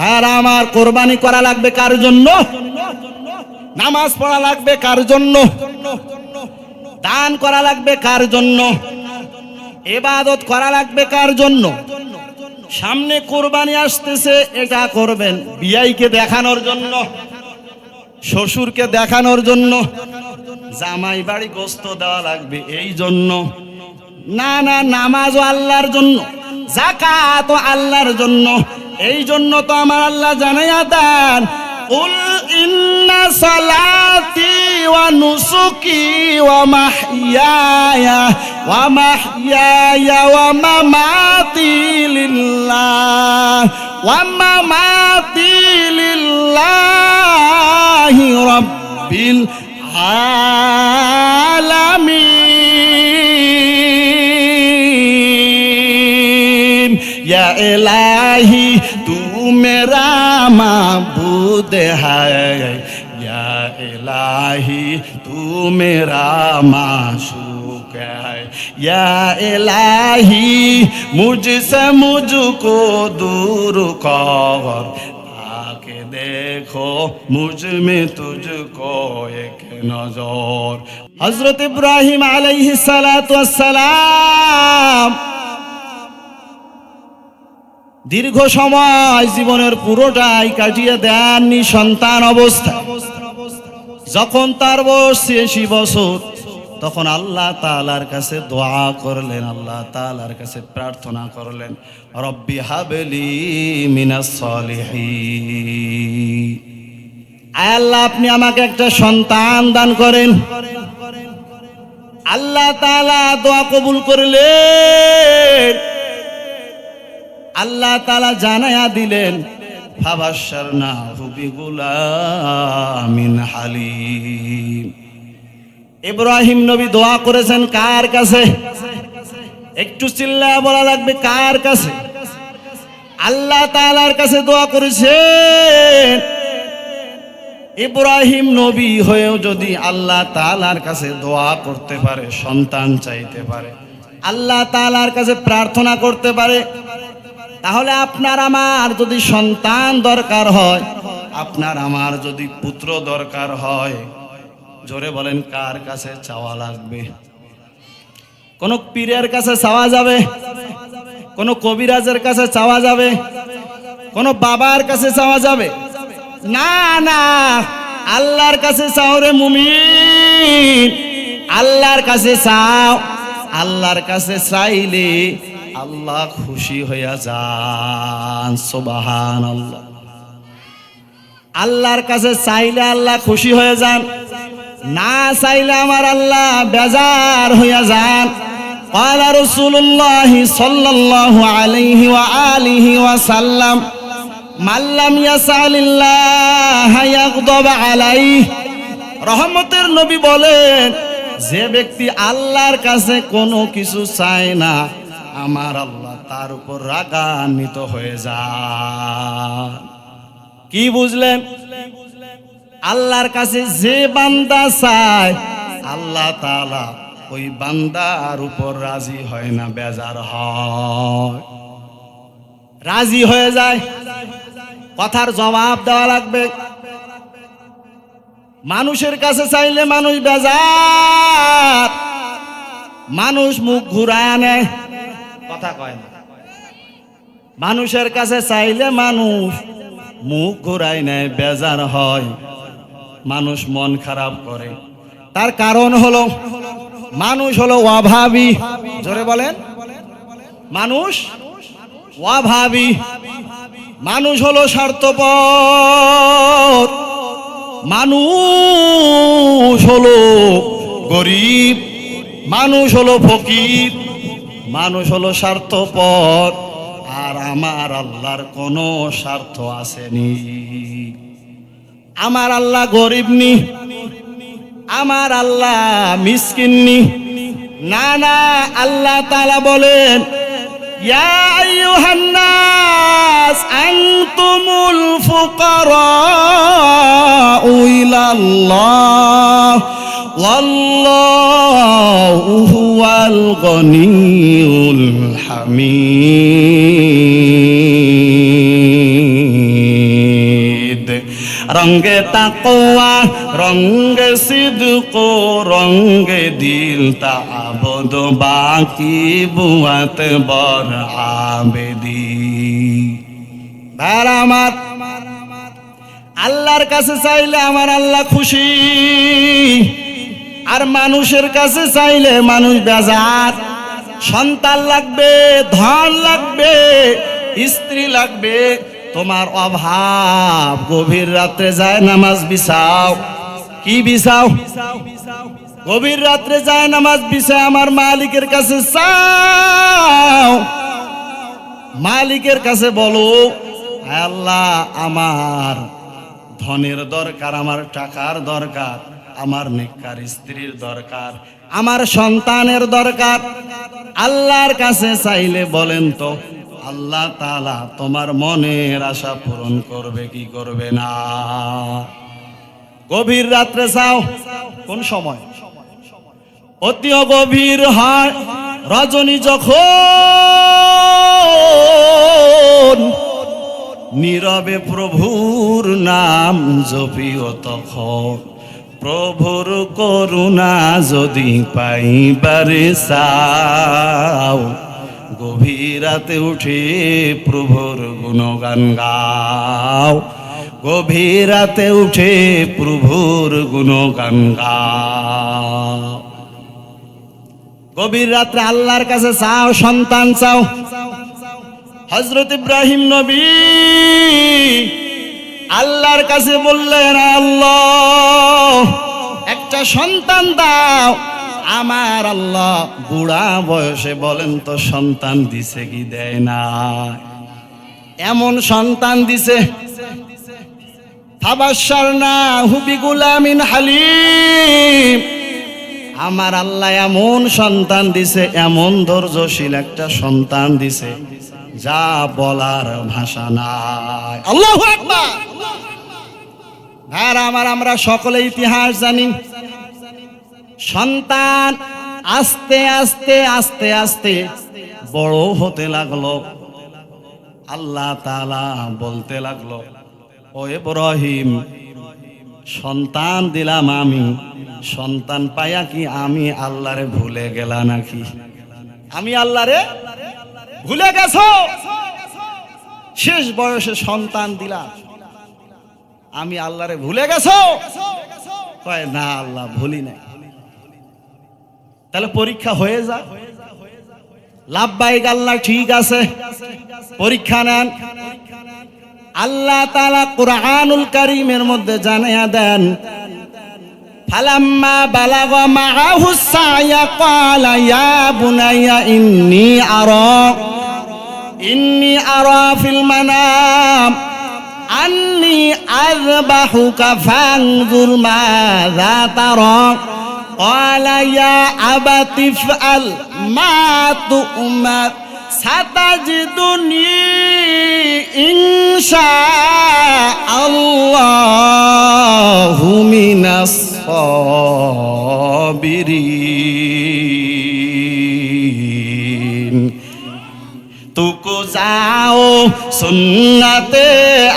আর আমার কোরবানি করা লাগবে কার জন্য? নামাজ পড়া লাগবে কার জন্য? দান করা লাগবে কার জন্য? ইবাদত করা লাগবে কার জন্য? সামনে কোরবানি আসতেছে, এটা করবেন বিয়াইকে দেখানোর জন্য, শ্বশুরকে দেখানোর জন্য, জামাই বাড়ি গোস্ত দেওয়া লাগবে এই জন্য? না না, নামাজও আল্লাহর জন্য, যাকাতও আল্লাহর জন্য। এই জন্য তো আমার আল্লাহ জানাইয়া দেন, কুল ইন্না সালাতি ওয়া নুসুকি ওয়া মাহইয়ায়া ওয়া মামাতি লিল্লাহি রাব্বিল আলামিন। ইয়া ইলাহি তু মেরা মাবুদ হ্যায়, ইয়া ইলাহি তু মেরা মাশূক হ্যায়, ইয়া ইলাহি মুঝসে মুঝকো दूर कर, आके देखो मुझ में तुझको एक नजर। हजरत इब्राहिम अलैहिस्सलातु वस्सलाम দীর্ঘ সময় জীবনের পুরোটাই কাটিয়ে দেননি সন্তান অবস্থা। যখন তার বয়স ৮৬ বছর, তখন আল্লাহ তাআলার কাছে দোয়া করলেন, আল্লাহ তাআলার কাছে প্রার্থনা করলেন, রব্বি হাবলি মিনাস সলিহিন, আয় আল্লাহ আপনি আমাকে একটা সন্তান দান করেন। আল্লাহ তাআলা দোয়া কবুল করলেন। আল্লাহ তাআলা জানায়া দিলেন, ফাবাশশারনাহু বিগুলামিন হালিম। ইব্রাহিম নবী দোয়া করেছেন কার কাছে? একটু চিল্লায়া বলা লাগবে, কার কাছে? আল্লাহ তাআলার কাছে দোয়া করেছেন। ইব্রাহিম নবী হয়েও যদি আল্লাহ তাআলার কাছে দোয়া করতে পারে, সন্তান চাইতে পারে, আল্লাহ তাআলার কাছে প্রার্থনা করতে পারে, তাহলে আপনার আমার যদি সন্তান দরকার হয়, আপনার আমার যদি পুত্র দরকার হয়, জোরে বলেন কার কাছে চাওয়া লাগবে? কোন পীরের কাছে চাওয়া যাবে? কোন কবিরাজের কাছে চাওয়া যাবে? কোন বাবার কাছে চাওয়া যাবে? না না, আল্লাহর কাছে চাও রে মুমিন, আল্লাহর কাছে চাও। আল্লাহর কাছে চাইলে আল্লাহ খুশি হইয়া যান, সুবহানাল্লাহ। আল্লাহর কাছে চাইলে আল্লাহ খুশি হয়ে যান, না চাইলে আমার আল্লাহ বেজার হইয়া যান। ক্বালা রাসূলুল্লাহ সাল্লাল্লাহু আলাইহি ওয়া আলিহি ওয়া সাল্লাম, মান লাম ইয়াসালিল্লাহ ইয়াগদাব আলাইহি। রহমতের নবী বলেন, যে ব্যক্তি আল্লাহর কাছে কোনো কিছু চায় না, আমার আল্লাহ তার উপর রাগান্বিত হয়ে যায়। কি বুঝলেন? আল্লাহর কাছে যে বান্দা চায়, আল্লাহ তাআলা ওই বান্দার উপর রাজি হয় না, বেজার হয়, রাজি হয়ে যায়। কথার জবাব দেওয়া লাগবে। মানুষের কাছে চাইলে মানুষ বেজার, মানুষ মুখ ঘুরায় নেয়, কথা কয় না। মানুষের কাছে চাইলে মানুষ মুখ ঘুরায় নেয়, বেজার হয়, মানুষ মন খারাপ করে। তার কারণ হলো মানুষ হলো অভাবী। জোরে বলেন, মানুষ অভাবী, মানুষ হলো স্বার্থপর, মানুষ হলো গরিব, মানুষ হলো ফকির, মানুষ হলো স্বার্থপর। আর আমার আল্লাহর কোনো স্বার্থ আসেনি। আমার আল্লাহ গরিব নি, আমার আল্লাহ মিসকিন নি, না না। আল্লাহ তাআলা বলেন, ইয়া আইয়ুহান নাস আনতুমুল ফুকারাউ ইলাল্লাহ ওয়াল্লাহু হুয়াল গনিয়ুল হামিদ। উম্মীদ। রঙ্গে তাকওয়া রঙ্গে সিদক রঙ্গে দিল তাবদ বাকি বুয়াত বর আবেদি। ভাইরা আমার, আল্লাহর কাছে চাইলে আমার আল্লাহ খুশি, আর মানুষের কাছে চাইলে মানুষ বেজার। সন্তান লাগবে, ধন লাগবে, স্ত্রী লাগবে, তোমার অভাব, গভীর রাত্রে যায় নামাজ বিছাও। কি বিছাও? গভীর রাত্রে যায় নামাজ বিছাও, আমার মালিকের কাছে চাও। মালিকের কাছে বলো, আল্লাহ আমার ধনের দরকার, আমার টাকার দরকার, আমার নেককার স্ত্রীর দরকার, আমার সন্তানের দরকার। আল্লাহর কাছে চাইলে বলেন তো আল্লাহ তাআলা তোমার মনের আশা পূরণ করবে কি করবে না? গভীর রাত্রে চাও। কোন সময়? অতিও গভীর হয় রজনী যখন, নীরবে প্রভুর নাম জপিও তখন। প্রভুর করুণা যদি পাইবারে চাও, গভীর রাতে উঠে প্রভুর গুণগান গাও। গভীর রাতে উঠে প্রভুর গুণগান গাও। গভীর রাত্রে আল্লাহর কাছে চাও, সন্তান চাও। হযরত ইব্রাহিম নবী আল্লাহর কাছে বললেন, আল্লাহ একটা সন্তান দাও। আমার আল্লাহ বুড়া বয়সে বলেন তো সন্তান দিছে কি দেয় না? এমন সন্তান দিছে, ফাবাশশারনাহু বিগুলামিন হালিম। আমার আল্লাহ এমন সন্তান দিছে, এমন ধৈর্যশীল একটা সন্তান দিছে, যা বলার ভাষা নাই। আল্লাহু আকবার। আর আমরা সকলে ইতিহাস জানি। সন্তান আস্তে আস্তে আস্তে আস্তে বড় হতে লাগলো। আল্লাহ তাআলা বলতে লাগলো, ও ইব্রাহিম, সন্তান দিলাম আমি, সন্তান পায়া কি আমি আল্লাহরে ভুলে গেলা নাকি? আমি আল্লাহরে ভুলে গেছো? শেষ বয়সে সন্তান দিলাম, আমি আল্লাহরে ভুলে গেছো? কয় না আল্লাহ ভুলি নাই। তাহলে পরীক্ষা হয়ে যা। লাব্বাইক আল্লাহ, ঠিক আছে, পরীক্ষা নেন। আল্লাহ তাআলা কুরআনুল কারীমের মধ্যে জানায়া দেন, ফালাম্মা বালাগা মাআহু সায়া ক্বালা ইয়া বুনাইয়া ইন্নী আরা ফিল মানাম আন্নী আযবাহুকা ফানজুর মাযা তারা। ক্বালা ইয়া আবাতি ইফআল মা তু'মার সাতাজিদুনি ইনশাআল্লাহু মিনাস সাবিরিন। तुको जाओ सुन्नते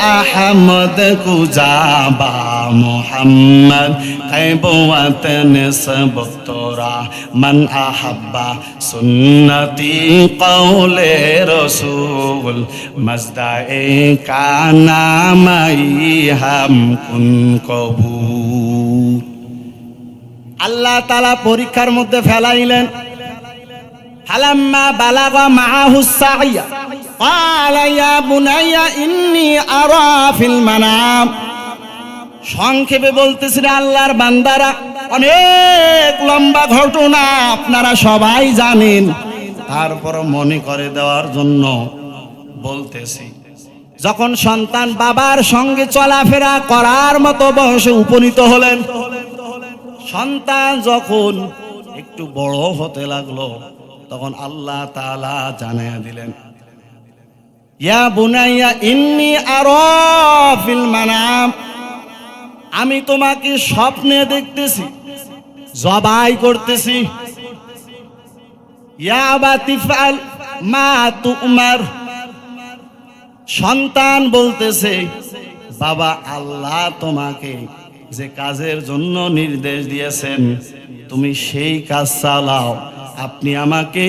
अहमद कुजाबा मोहम्मद खैबवतन सब तोरा मन अहब्बा सुन्नती कौले रसूल मजदाए का नामई हम कुन कबूल। আল্লাহ তাআলা পরীক্ষার মধ্যে ফেলাইলেন। ফালাম্মা বালাগা মাআহু সাইয়া ক্বালা ইয়া বুনাইয়া ইন্নী আরা ফিল মানাম। সংক্ষেপে বলতেছেন আল্লাহর বান্দারা, অনেক লম্বা ঘটনা আপনারা সবাই জানেন, তারপর মনে করে দেওয়ার জন্য বলতেছি। যখন সন্তান বাবার সঙ্গে চলাফেরা করার মতো বয়সে উপনীত হলেন, সন্তান যখন একটু বড় হতে লাগলো, তখন আল্লাহ তাআলা জানায়া দিলেন, ইয়া বুনাইয়া ইন্নী আরা ফিল মানাম, আমি তোমাকে স্বপ্নে দেখতেছি, জবাই করতেছি। ইয়া আবাতি ইফআল মা তু'মার, সন্তান বলতেছে, বাবা আল্লাহ তোমাকে যে কাজের জন্য নির্দেশ দিয়েছেন তুমি সেই কাজ চালাও, আপনি আমাকে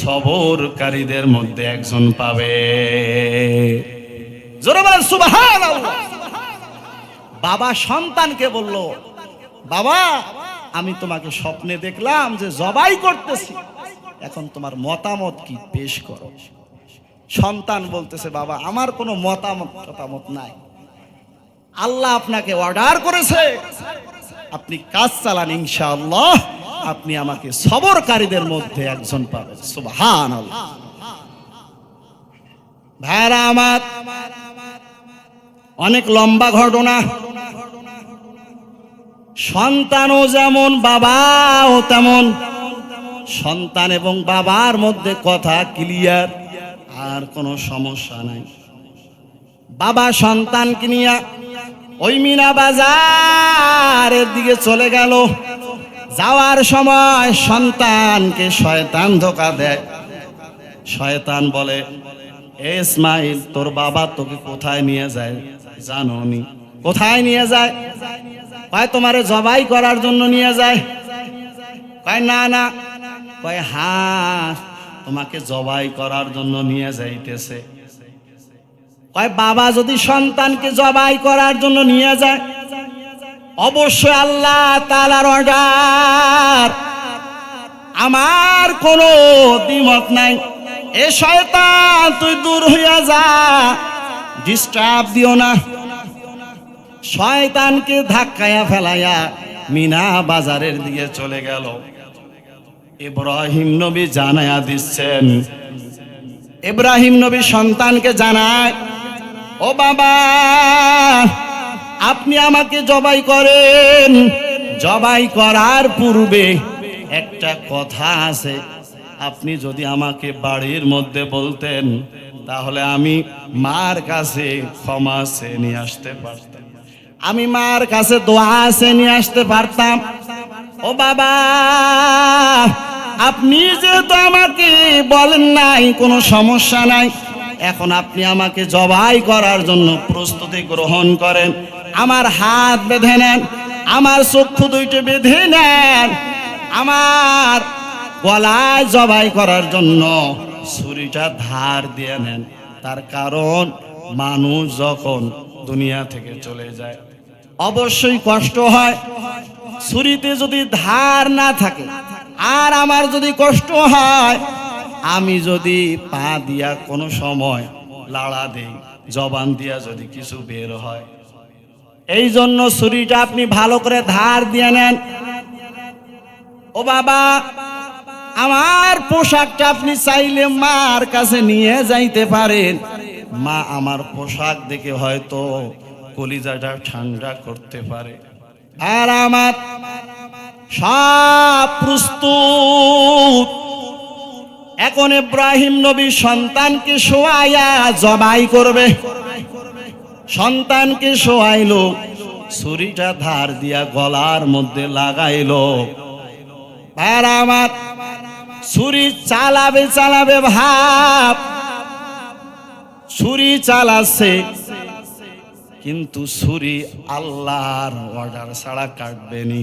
সবরকারীদের মধ্যে একজন পাবে। জোরে বলেন সুবহানাল্লাহ। বাবা সন্তানকে বলল, বাবা আমি তোমাকে স্বপ্নে দেখলাম যে জবাই করতেছি, এখন তোমার মতামত কি পেশ করো। সন্তান বলতেছে, বাবা আমার কোনো মতামত নাই, আল্লাহ আপনাকে অর্ডার করেছে, আপনি কাজ চালান, ইনশাআল্লাহ আপনি আমাকে সবরকারীদের মধ্যে একজন পাবেন। সুবহানাল্লাহ। ভাইরা আমার, অনেক লম্বা ঘটনা। সন্তানও যেমন বাবাও তেমন। সন্তান এবং বাবার মধ্যে কথা ক্লিয়ার, আর কোনো সমস্যা নাই। বাবা সন্তানকে নিয়ে ওই মিনা বাজারের দিকে চলে গেল। যাওয়ার সময় সন্তানকে শয়তান ধোঁকা দেয়। শয়তান বলে, এ ইসমাইল তোর বাবা তোকে কোথায় নিয়ে যায় জানো নি? কোথায় নিয়ে যায়? কয় তোমারে জবাই করার জন্য নিয়ে যায়। কয় না না। কয় হ্যাঁ তোমাকে জবাই করার জন্য নিয়ে যাইতেছে। কয় বাবা যদি সন্তানকে জবাই করার জন্য নিয়ে যায়, অবশ্যই আল্লাহ তাআলার অর্ডার, আমার কোনো দ্বিমত নাই। এ শয়তান তুই দূর হইয়া যা, ডিস্টার্ব দিও না। শয়তানকে ধাক্কায়া ফেলাইয়া মিনা বাজারের দিকে চলে গেল। ইব্রাহিম নবী জানায়া দিচ্ছেন, ইব্রাহিম নবী সন্তানকে জানায়, ও বাবা আপনি আমাকে জবাই করেন, জবাই করার পূর্বে একটা কথা আছে, আপনি যদি আমাকে বাড়ির মধ্যে বলতেন তাহলে আমি মার কাছে ক্ষমা চেয়ে নিয়ে আসতে পারতাম, আমি মার কাছে দোয়া চেয়ে নিয়ে আসতে পারতাম। ও বাবা আপনি যেহেতু আমাকে বলেন নাই কোনো সমস্যা নাই, এখন আপনি আমাকে জবাই করার জন্য প্রস্তুতি গ্রহণ করেন। আমার হাত বেঁধে নেন, আমার চক্ষু দুইটা বেঁধে নেন, আমার গলায় জবাই করার জন্য ছুরিটা ধার দিয়ে নেন। তার কারণ মানুষ যখন দুনিয়া থেকে চলে যায় অবশ্যই কষ্ট হয়। ছুরিতে যদি ধার না থাকে আর আমার যদি কষ্ট হয়, আমি যদি পা দিয়া কোনো সময় লাড়া দেই, জবান দিয়া যদি কিছু বের হয়, এই জন্য ছুরিটা আপনি ভালো করে ধার দিয়ে নেন। ও বাবা আমার পোশাকটা আপনি চাইলে মার কাছে নিয়ে যাইতে পারেন, মা আমার পোশাক দেখে হয়তো কলিজাটা ঠান্ডা করতে পারে। আর আমার সব প্রস্তুত। এখন ইব্রাহিম নবী সন্তানকে শোয়াইয়া জবাই করবে। সন্তানকে শোয়াইলো, ছুরিটা ধার দিয়া গলার মধ্যে লাগাইলো। আর আমার ছুরি চালাবে চালাবে ভাব, ছুরি চালাচ্ছে, কিন্তু ছুরি আল্লাহর অর্ডার ছাড়া কাটবেনি,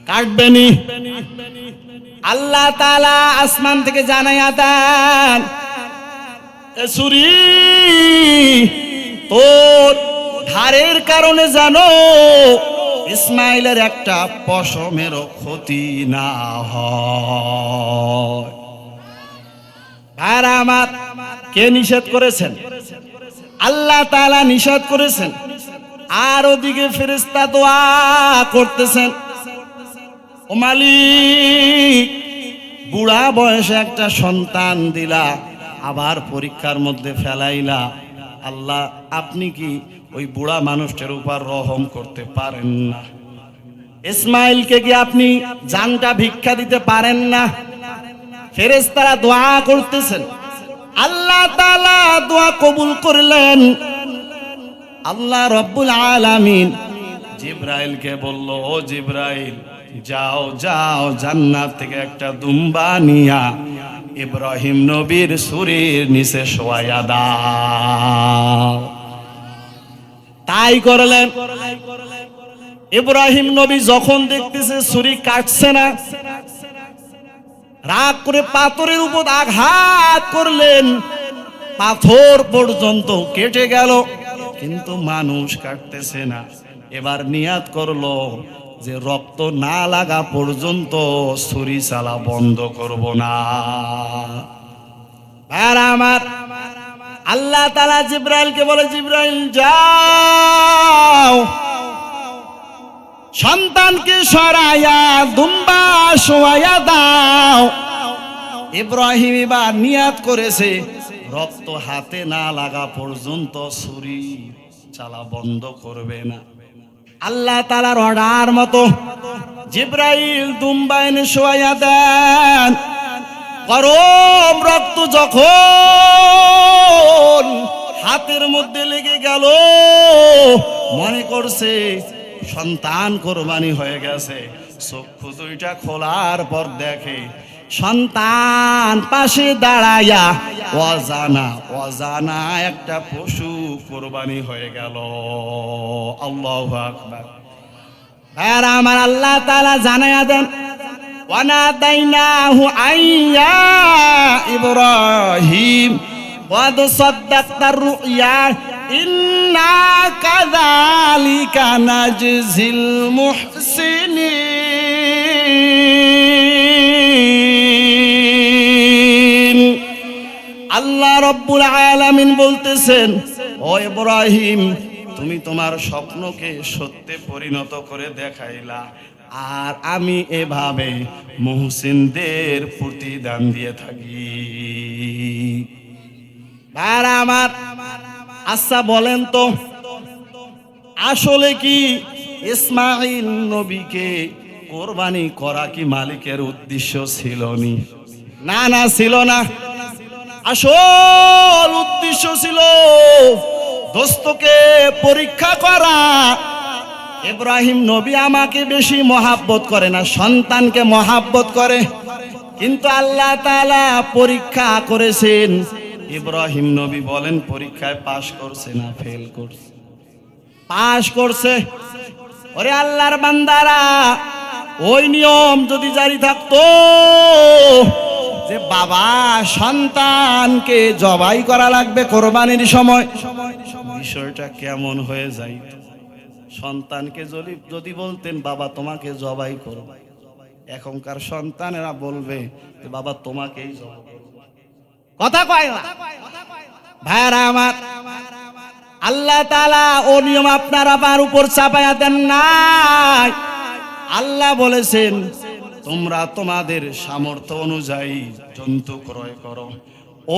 কাটবেনি। আল্লাহ তাআলা আসমান থেকে জানাইয়া দেন, এ ছুরি তোর ধারের কারণে জানো ইসমাইলের একটা পশমেরও ক্ষতি না হয়। আর আমার কে নিষেধ করেছেন? আল্লাহ তাআলা নিষেধ করেছেন। আর ওদিকে ফেরেশতা দোয়া করতেছেন, ও মালিক বুড়া বয়সে একটা সন্তান দিলা, আবার পরীক্ষার মধ্যে ফেলাইলা, আল্লাহ আপনি কি ওই বুড়া মানুষটার উপর রহম করতে পারেন না? ইসমাইলকে কি আপনি জানটা ভিক্ষা দিতে পারেন না? ফেরেশতারা দোয়া করতেছেন। আল্লাহ তাআলা দোয়া কবুল করলেন। আল্লাহ রব্বুল আলামিন জিবরাইলকে বলল, ও জিবরাইল যাও যাও জান্নাত থেকে একটা দুম্বা নিয়া ইব্রাহিম নবীর ছুরির নিচে শোয়াইয়া দাও। তাই করলেন। ইব্রাহিম নবী যখন দেখতেছে ছুরি কাটছে না, রাগ করে পাথরের উপর আঘাত করলেন, পাথর পর্যন্ত কেটে গেল, কিন্তু মানুষ কাটতেছে না। এবার নিয়াত করলো যে রক্ত না লাগা পর্যন্ত ছুরি চালা বন্ধ করব না। আর আমার আল্লাহ তাআলা জিবরাইলকে বলে, জিবরাইল যাও, সন্তানকে সরাইয়া দুম্বা শোয়াইয়া দাও। ইব্রাহিম এবার নিয়াত করেছে রক্ত হাতে না লাগা পর্যন্ত ছুরি চালা বন্ধ করবে না। আল্লাহ তাআলার অর্ডার মতো জিবরাইল দুম্বা এনে শোয়াইয়া দেন। গরম রক্ত যখন হাতের মধ্যে লেগে গেল, মনে করছে সন্তান কোরবানি হয়ে গেছে। চক্ষু দুইটা খোলার পর দেখে সন্তান পাশে দাঁড়াইয়া অজানা একটা পশু কোরবানি হয়ে গেল। আল্লাহু আকবার। আর আমার আল্লাহ তাআলা জানায়া দেন, ওয়ানাদাইনাহু আইয়া ইব্রাহিম ওয়াদ সাদ্দাকতার রুইয়া ইন্না কাযালিকা নাজজিল মুহসিনিন। আল্লাহ রাব্বুল আলামিন বলতেছেন, ও ইব্রাহিম, তুমি তোমার স্বপ্নকে সত্যে পরিণত করে দেখাইলা, আর আমি এভাবে মুহসিনদের প্রতিদান দিয়ে থাকি। আর আমার আচ্ছা বলেন তো, আসলে কি ইসমাঈল নবীকে কোরবানি করা কি মালিকের উদ্দেশ্য ছিল নি? না, না, ছিল না। আসল উদ্দেশ্য ছিল দোস্তকে পরীক্ষা করা। ইব্রাহিম নবী আমাকে বেশি মহাব্বত করে না, সন্তানকে মহাব্বত করে। কিন্তু আল্লাহ তাআলা পরীক্ষা করেছেন। ইব্রাহিম নবী বলেন, পরীক্ষায় পাশ করছে না ফেল করছে? পাশ করছে। ওরে আল্লাহর বান্দারা, ওই নিয়ম যদি জারি থাকতো যে বাবা সন্তানকে জবাই করা লাগবে কোরবানির সময়, বিষয়টা কেমন হয়ে যায়? সন্তানকে যদি বলতেন বাবা তোমাকে জবাই করব, এখনকার সন্তানেরা বলবে যে বাবা তোমাকেই জবাই করব। কথা কয় না ভাইরা আমার। আল্লাহ তাআলা ও নিয়ম আপনার আমার উপর চাপায়া দেন নাই। আল্লাহ বলেছেন, তোমরা তোমাদের সামর্থ্য অনুযায়ী জন্তু ক্রয় করো,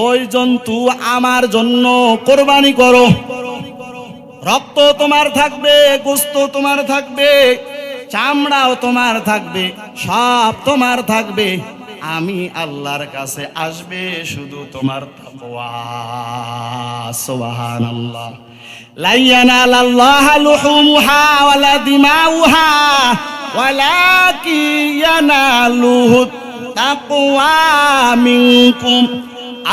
ওই জন্তু আমার জন্য কোরবানি করো। রক্ত তোমার থাকবে, গোশত তোমার থাকবে, চামড়াও তোমার থাকবে, সব তোমার থাকবে। আমি আল্লাহর কাছে আসবে শুধু তোমার তাকওয়া। সুবহানাল্লাহ। লা ইয়ানালাল্লাহু লুহুমুহা ওয়ালা দিমাউহা ওয়ালাকিন ইয়ানালুহু তাকওয়া মিনকুম।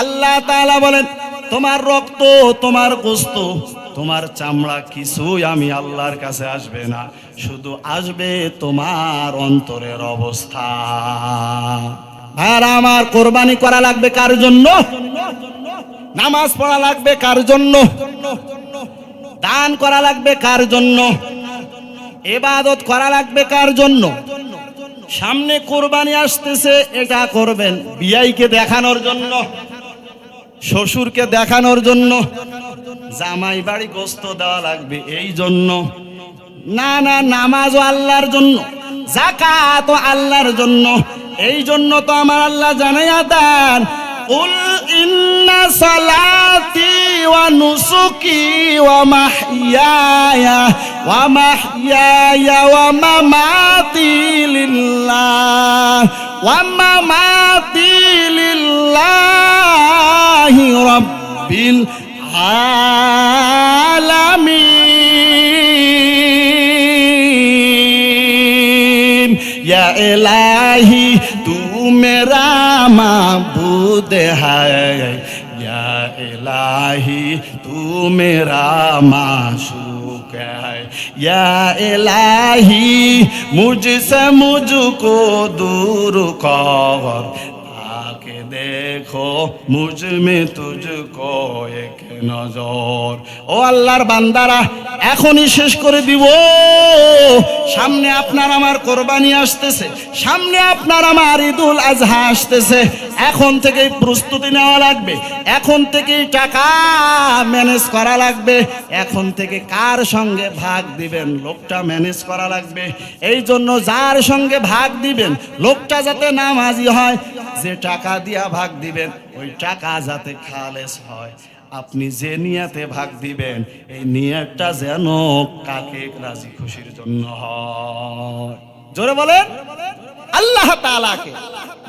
আল্লাহ তাআলা বলেন, তোমার রক্ত, তোমার গোশত, তোমার চামড়া কিছুই আমি আল্লাহর কাছে আসবে না, শুধু আসবে তোমার অন্তরের অবস্থা। আর আমার কোরবানি করা লাগবে কার জন্য? নামাজ পড়া লাগবে কার জন্য? দান করা লাগবে কার জন্য? ইবাদত করা লাগবে কার জন্য? সামনে কোরবানি আসতেছে, এটা করবেন বিয়াইকে দেখানোর জন্য, শ্বশুরকে দেখানোর জন্য, জামাই বাড়ি গোশত দেওয়া লাগবে এই জন্য? না, না, নামাজও আল্লাহর জন্য, যাকাতও আল্লাহর জন্য। এই জন্য তো আমার আল্লাহ জানাইয়া দেন, কুল ইন্না সালাতি ওয়া নুসুকি ওয়া মাহইয়ায়া ওয়া মামাতি লিল্লাহি রাব্বিল आलमीन। या इलाही तू मेरा माबूद माबूद है, या इलाही तू मेरा माशूक है, या इलाही मुझसे मुझको दूर कर, आके देखो मुझ में तुझको एक नजर। ও আল্লাহর বান্দারা, এখনই শেষ করে দিব। সামনে আপনার আমার কোরবানি আসতেছে, সামনে আপনার আমার ঈদুল আজহা আসতেছে। এখন থেকেই প্রস্তুতি নেওয়া লাগবে, এখন থেকেই টাকা ম্যানেজ করা লাগবে, এখন থেকে কার সঙ্গে ভাগ দিবেন লোকটা ম্যানেজ করা লাগবে। এই জন্য যার সঙ্গে ভাগ দিবেন লোকটা যাতে নামাজি হয়, যে টাকা দিয়া ভাগ দিবেন ওই টাকা যাতে খালেস হয়। আপনি যে নিয়াতে ভাগ দিবেন এই নিয়াতটা যেন কাকে রাজি খুশির জন্য হয়। জোরে বলেন আল্লাহ তাআলাকে।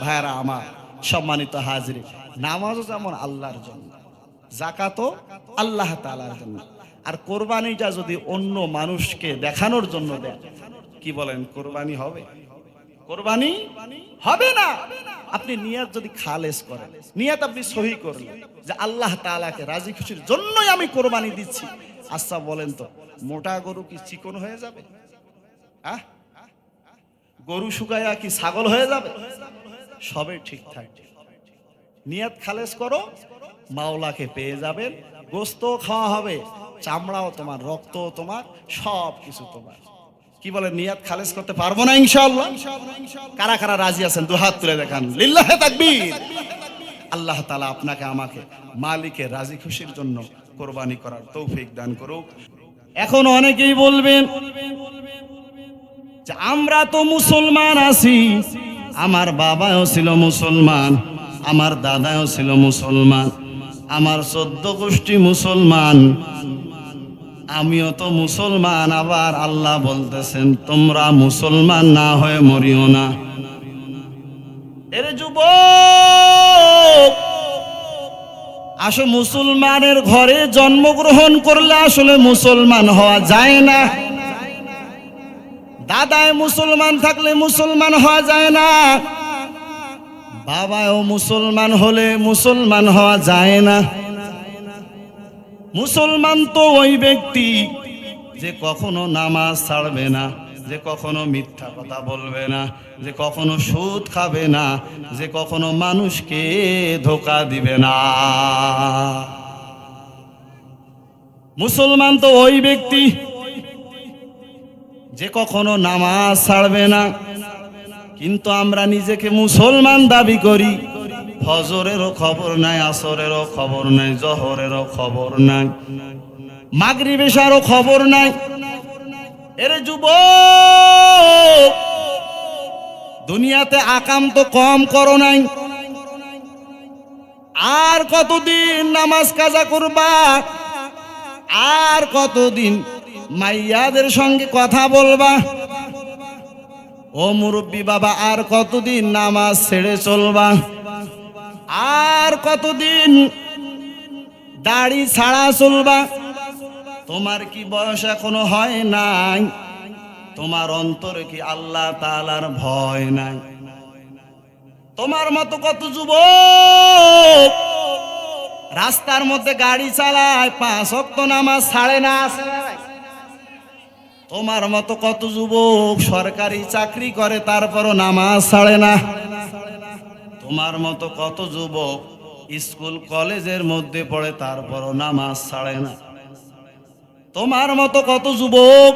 ভাইরা আমার সম্মানিত হাজিরি, নামাজও যেমন আল্লাহর জন্য, যাকাতও আল্লাহ তাআলার জন্য, আর কোরবানিটা যদি অন্য মানুষকে দেখানোর জন্য দেন, কি বলেন কোরবানি হবে? কোরবানি হবে না। আপনি নিয়াত যদি খালেস করেন, নিয়াত আপনি সহি করলেন যে আল্লাহ তাআলাকে রাজি খুশির জন্যই আমি কোরবানি দিচ্ছি। আচ্ছা বলেন তো, মোটা গরু কি চিকন হয়ে যাবে? গরু শুকায়া কি ছাগল হয়ে যাবে? সবে ঠিক থাকবে। নিয়াত খালেস করো, মাওলাকে পেয়ে যাবেন। গোস্ত খাওয়া হবে, চামড়াও তোমার, রক্তও তোমার, সব কিছু তোমার। কি বলে নিয়াত খালেস করতে পারবো না ইনশাআল্লাহ? কারা কারা রাজি আছেন দু হাত তুলে দেখান। লিল্লাহে তাকবীর। আল্লাহ তাআলা আপনাকে আমাকে মালিকের রাজি খুশির জন্য কোরবানি করার তৌফিক দান করুক। এখন অনেকেই বলবেন যে আমরা তো মুসলমান আছি, আমার বাবাও ছিল মুসলমান, আমার দাদাও ছিল মুসলমান, আমার 14 গোষ্ঠী মুসলমান, আমিও তো মুসলমান। আবার আল্লাহ বলতেছেন তোমরা মুসলমান না হয়ে মরিও না। এরে যুবক, আসলে মুসলমানের ঘরে জন্মগ্রহণ করলে আসলে মুসলমান হওয়া যায় না। দাদায় মুসলমান থাকলে মুসলমান হওয়া যায় না, বাবাও মুসলমান হলে মুসলমান হওয়া যায় না। মুসলমান তো ওই ব্যক্তি যে কখনো নামাজ ছাড়বে না, যে কখনো মিথ্যা কথা বলবে না, যে কখনো সুদ খাবে না, যে কখনো মানুষকে ধোঁকা দিবে না। মুসলমান তো ওই ব্যক্তি যে কখনো নামাজ ছাড়বে না। কিন্তু আমরা নিজেকে মুসলমান দাবি করি, ফজরেরও খবর নাই, আসরেরও খবর নাই, জোহরেরও খবর নাই, মাগরিব এশারও খবর নাই। এরে যুবক, দুনিয়াতে আকাম তো কম করো নাই, আর কতদিন নামাজ কাজা করবা? আর কতদিন মাইয়াদের সঙ্গে কথা বলবা? ও মুরব্বী বাবা, আর কতদিন নামাজ ছেড়ে চলবা? আর কতদিন দাড়ি ছাড়া চলবা? তোমার কি বয়স এখনো হয় নাই? তোমার অন্তরে কি আল্লাহ তাআলার ভয় নাই? তোমার মতো কত যুবক রাস্তার মধ্যে গাড়ি চালায়, 5 ওয়াক্ত নামাজ ছাড়ে না। তোমার মতো কত যুবক সরকারি চাকরি করে তারপরও নামাজ ছাড়ে না। তোমার মতো কত যুবক স্কুল কলেজের মধ্যে পড়ে তারপরও নামাজ ছাড়ে না। তোমার মতো কত যুবক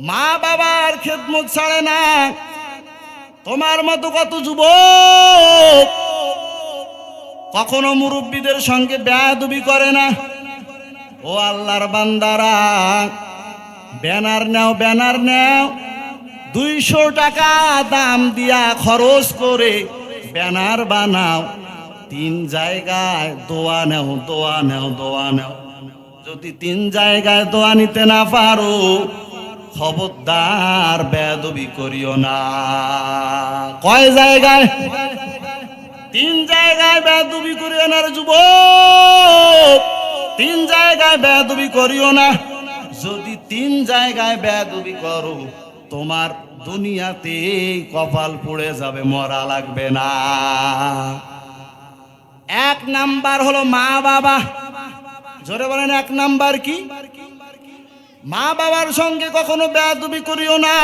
মা বাবার খেদমত ছাড়ে না। তোমার মতো কত যুবক কখনো মুরব্বীদের সঙ্গে বেয়াদবি করে না। ও আল্লাহর বান্দারা, ব্যানার নাও, ব্যানার নাও, 200 টাকা দাম দিয়া খরচ করে ব্যানার বানাও, 3 জায়গায় দোয়া নাও, দোয়া নাও, দোয়া নাও। যদি 3 জায়গায় দোয়া নিতে না পারো, খবরদার বেয়াদবি করিও না। কয় জায়গায়? 3 জায়গায় বেয়াদবি করিও না রে যুবক, 3 জায়গায় বেয়াদবি করিও না। যদি 3 জায়গায় বেয়াদবি করো, তোমার দুনিয়াতে কপাল পুড়ে যাবে, মরা লাগবে না। এক নাম্বার হলো মা বাবা। জোরে বলেন, এক নাম্বার কি? মা বাবার সঙ্গে কখনো বেয়াদবি করিও না।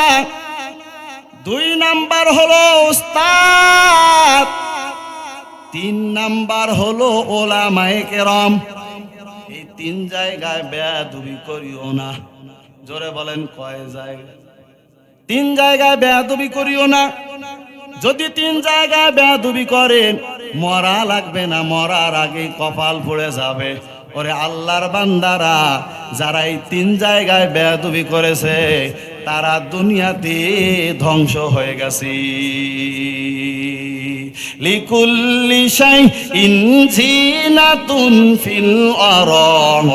দুই নাম্বার হলো উস্তাদ। তিন নাম্বার হলো ওলামায়ে কেরাম। এই তিন জায়গায় বেয়াদবি করিও না। জোরে বলেন, কয় জায়গায়? তিন জায়গায় বেয়াদবি করিও না। যদি তিন জায়গায় বেয়াদবি করেন, মরা লাগবে না, মরার আগে কপাল পুড়ে যাবে। ওরে আল্লাহর বান্দারা, যারা এই তিন জায়গায় বেয়াদবি করেছে তারা দুনিয়াতে ধ্বংস হয়ে গেছে। লিকুল্লি শাইইন জিনাতুন ফিল আরাম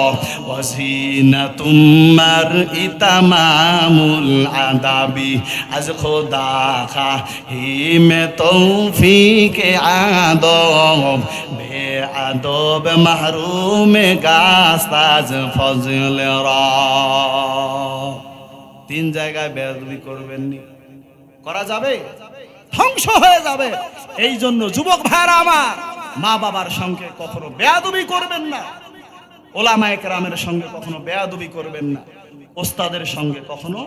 ওয়া জিনাতুম মারই তামামুল আদাবি। আজ খোদা খাহিমে তৌফিকে আদব, বে আদব মাহরুমে গাস্তাজ ফজল রা। তিন জায়গায় বেয়াদবি করবেন নি, করা যাবে? ধ্বংস হয়ে যাবে। এই জন্য যুবক ভাইরা আমার, মা বাবার সঙ্গে কখনো বেয়াদবি করবেন না, ওলামায়ে কেরামের সঙ্গে কখনো বেয়াদবি করবেন না, ওস্তাদের সঙ্গে কখনো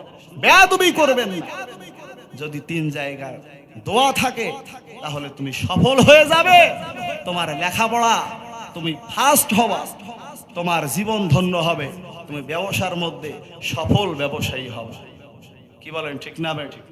বেয়াদবি করবেন না। যদি তিন জায়গায় দোয়া থাকে তাহলে তুমি সফল হয়ে যাবে। তোমার লেখাপড়া, তুমি ফার্স্ট হবা, তোমার জীবন ধন্য হবে, তুমি ব্যবসার মধ্যে সফল ব্যবসায়ী হবে। কি বলেন, ঠিক না ভাই? ঠিক।